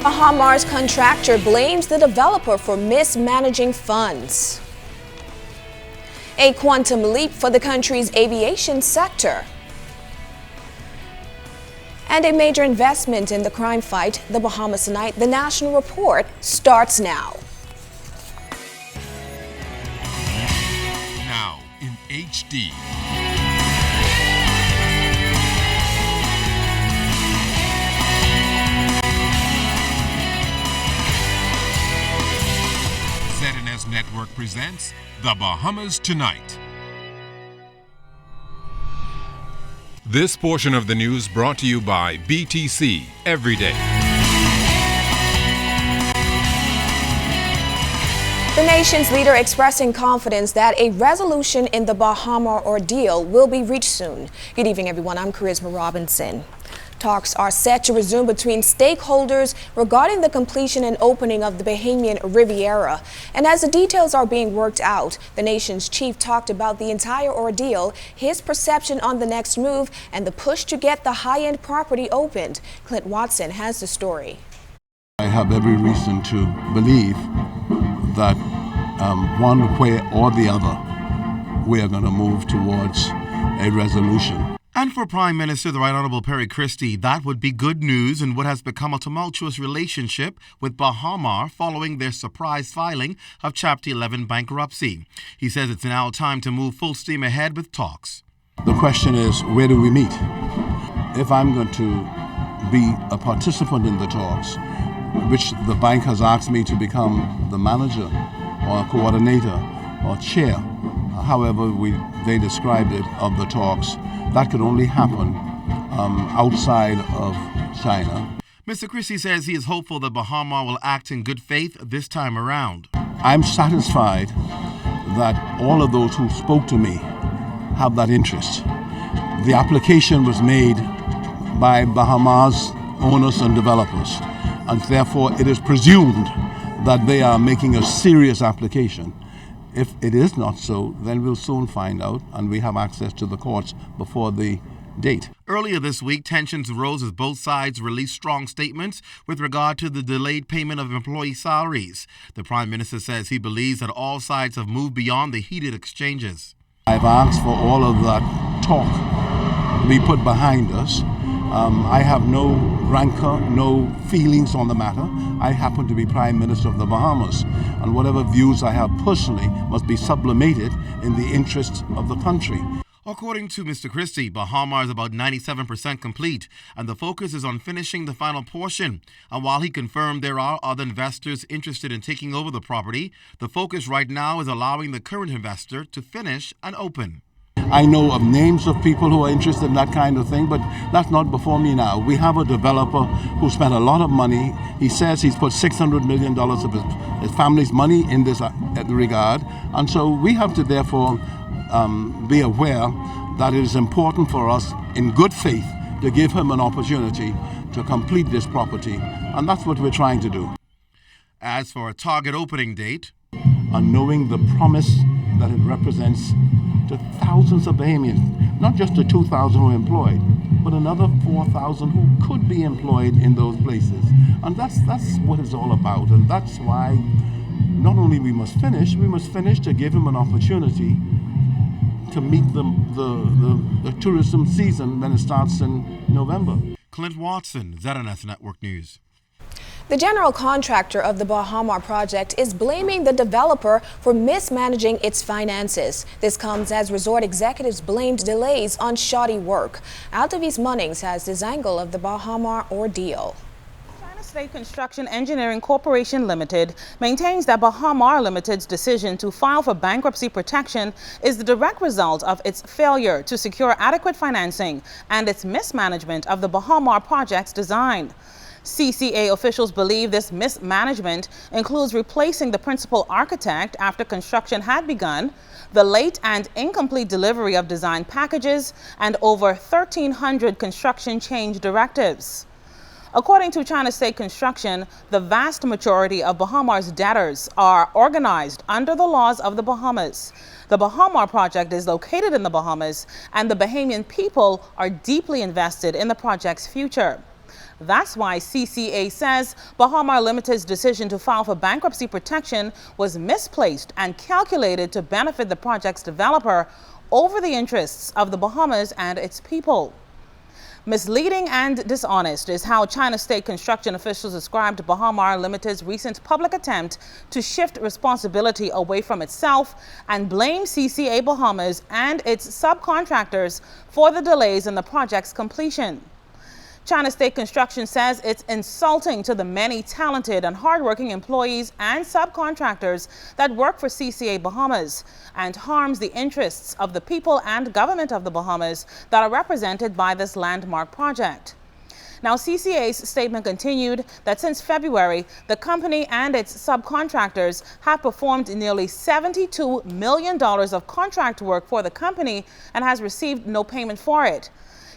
Bahamar's contractor blames the developer for mismanaging funds. A quantum leap for the country's aviation sector. And a major investment in the crime fight, the Bahamas tonight. The National Report starts now. Now in HD. ZNS Network presents The Bahamas Tonight. This portion of the news brought to you by BTC Every Day. The nation's leader expressing confidence that a resolution in the Bahama ordeal will be reached soon. Good evening, everyone. I'm Charisma Robinson. Talks are set to resume between stakeholders regarding the completion and opening of the Bahamian Riviera. And as the details are being worked out, the nation's chief talked about the entire ordeal, his perception on the next move, and the push to get the high-end property opened. Clint Watson has the story. I have every reason to believe that one way or the other, we are going to move towards a resolution. And for Prime Minister the Right Honorable Perry Christie, that would be good news in what has become a tumultuous relationship with Bahamar following their surprise filing of Chapter 11 bankruptcy. He says it's now time to move full steam ahead with talks. The question is, where do we meet? If I'm going to be a participant in the talks, which the bank has asked me to become the manager or coordinator or chair, however they described it, of the talks, that could only happen outside of China. Mr. Christie says he is hopeful that Bahamar will act in good faith this time around. I'm satisfied that all of those who spoke to me have that interest. The application was made by Bahamas owners and developers, and therefore it is presumed that they are making a serious application. If it is not so, then we'll soon find out, and we have access to the courts before the date. Earlier this week, tensions arose as both sides released strong statements with regard to the delayed payment of employee salaries. The Prime Minister says he believes that all sides have moved beyond the heated exchanges. I've asked for all of that talk to be put behind us. I have no rancor, no feelings on the matter. I happen to be Prime Minister of the Bahamas, and whatever views I have personally must be sublimated in the interests of the country. According to Mr. Christie, Bahamar is about 97% complete, and the focus is on finishing the final portion. And while he confirmed there are other investors interested in taking over the property, the focus right now is allowing the current investor to finish and open. I know of names of people who are interested in that kind of thing, but that's not before me now. We have a developer who spent a lot of money. He says he's put $600 million of his family's money in this regard. And so we have to therefore be aware that it is important for us in good faith to give him an opportunity to complete this property. And that's what we're trying to do. As for a target opening date, and knowing the promise that it represents to thousands of Bahamians, not just the 2,000 who are employed, but another 4,000 who could be employed in those places. And that's what it's all about. And that's why not only we must finish to give him an opportunity to meet the tourism season when it starts in November. Clint Watson, ZNS Network News. The general contractor of the Bahamar project is blaming the developer for mismanaging its finances. This comes as resort executives blamed delays on shoddy work. Altavis Munnings has this angle of the Bahamar ordeal. China State Construction Engineering Corporation Limited maintains that Bahamar Limited's decision to file for bankruptcy protection is the direct result of its failure to secure adequate financing and its mismanagement of the Bahamar project's design. CCA officials believe this mismanagement includes replacing the principal architect after construction had begun, the late and incomplete delivery of design packages, and over 1,300 construction change directives. According to China State Construction, the vast majority of Bahamar's debtors are organized under the laws of the Bahamas. The Bahamar project is located in the Bahamas, and the Bahamian people are deeply invested in the project's future. That's why CCA says Bahamar Limited's decision to file for bankruptcy protection was misplaced and calculated to benefit the project's developer over the interests of the Bahamas and its people. Misleading and dishonest is how China State construction officials described Bahamar Limited's recent public attempt to shift responsibility away from itself and blame CCA Bahamas and its subcontractors for the delays in the project's completion. China State Construction says it's insulting to the many talented and hardworking employees and subcontractors that work for CCA Bahamas and harms the interests of the people and government of the Bahamas that are represented by this landmark project. Now, CCA's statement continued that since February, the company and its subcontractors have performed nearly $72 million of contract work for the company and has received no payment for it.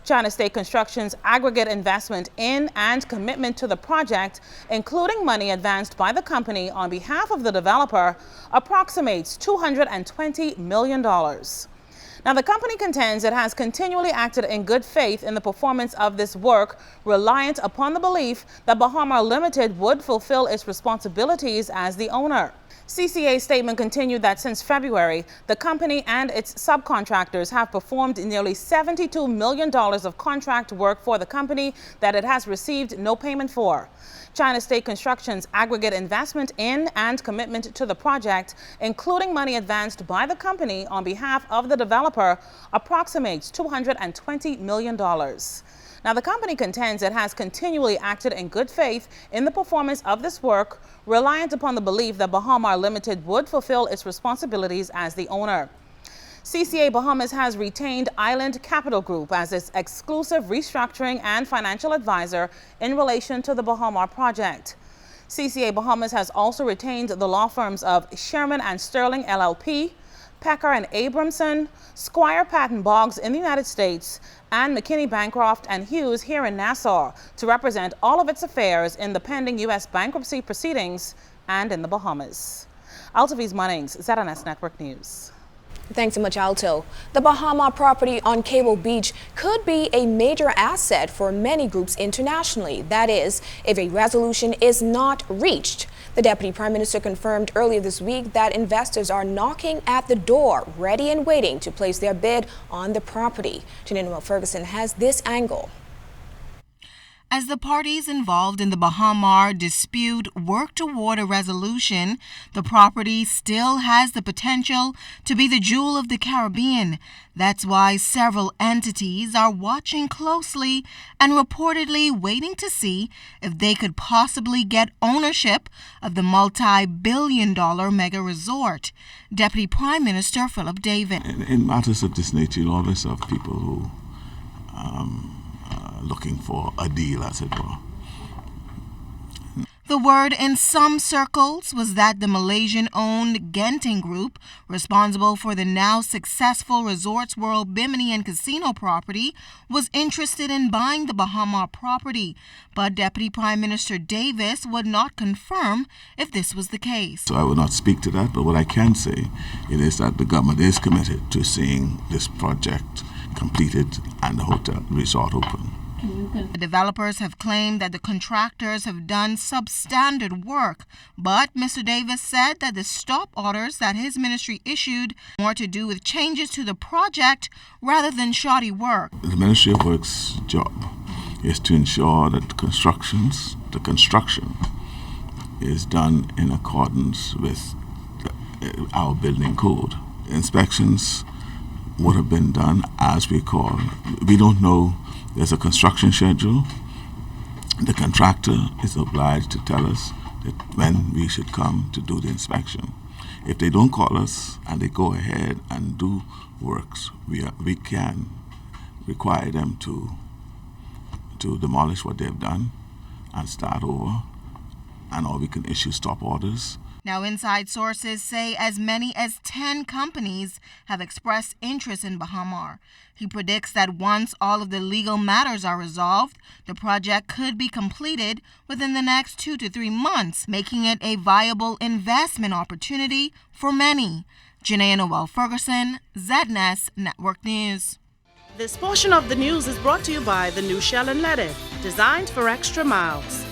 China State Construction's aggregate investment in and commitment to the project, including money advanced by the company on behalf of the developer, approximates $220 million. Now, the company contends it has continually acted in good faith in the performance of this work, reliant upon the belief that Bahamar Limited would fulfill its responsibilities as the owner. CCA's statement continued that since February, the company and its subcontractors have performed nearly $72 million of contract work for the company that it has received no payment for. China State Construction's aggregate investment in and commitment to the project, including money advanced by the company on behalf of the developer, approximates $220 million. Now, the company contends it has continually acted in good faith in the performance of this work, reliant upon the belief that Bahamar Limited would fulfill its responsibilities as the owner. CCA Bahamas has retained Island Capital Group as its exclusive restructuring and financial advisor in relation to the Bahamar project. CCA Bahamas has also retained the law firms of Sherman and Sterling LLP, Pecker and Abramson, Squire Patton Boggs in the United States, and McKinney Bancroft and Hughes here in Nassau to represent all of its affairs in the pending U.S. bankruptcy proceedings and in the Bahamas. Altaviz Munnings, ZNS Network News. Thanks so much, Alto. The Bahamar property on Cable Beach could be a major asset for many groups internationally. That is, if a resolution is not reached. The Deputy Prime Minister confirmed earlier this week that investors are knocking at the door, ready and waiting to place their bid on the property. Janine Ferguson has this angle. As the parties involved in the Bahamar dispute work toward a resolution, the property still has the potential to be the jewel of the Caribbean. That's why several entities are watching closely and reportedly waiting to see if they could possibly get ownership of the multi-billion-dollar mega resort. Deputy Prime Minister Philip David. In matters of this nature, you always have people who looking for a deal, as it were. The word in some circles was that the Malaysian-owned Genting Group, responsible for the now successful Resorts World Bimini and Casino property, was interested in buying the Bahamar property. But Deputy Prime Minister Davis would not confirm if this was the case. So I will not speak to that, but what I can say is that the government is committed to seeing this project completed and the hotel resort open. The developers have claimed that the contractors have done substandard work, but Mr. Davis said that the stop orders that his ministry issued more to do with changes to the project rather than shoddy work. The Ministry of Works' job is to ensure that the construction is done in accordance with our building code. Inspections would have been done as we call. We don't know. There's a construction schedule. The contractor is obliged to tell us that when we should come to do the inspection. If they don't call us and they go ahead and do works, we can require them to demolish what they've done and start over, or we can issue stop orders. Now, inside sources say as many as 10 companies have expressed interest in Bahamar. He predicts that once all of the legal matters are resolved, the project could be completed within the next 2 to 3 months, making it a viable investment opportunity for many. Janae Noel Ferguson, ZNS Network News. This portion of the news is brought to you by the new Shell and Letty, designed for extra miles.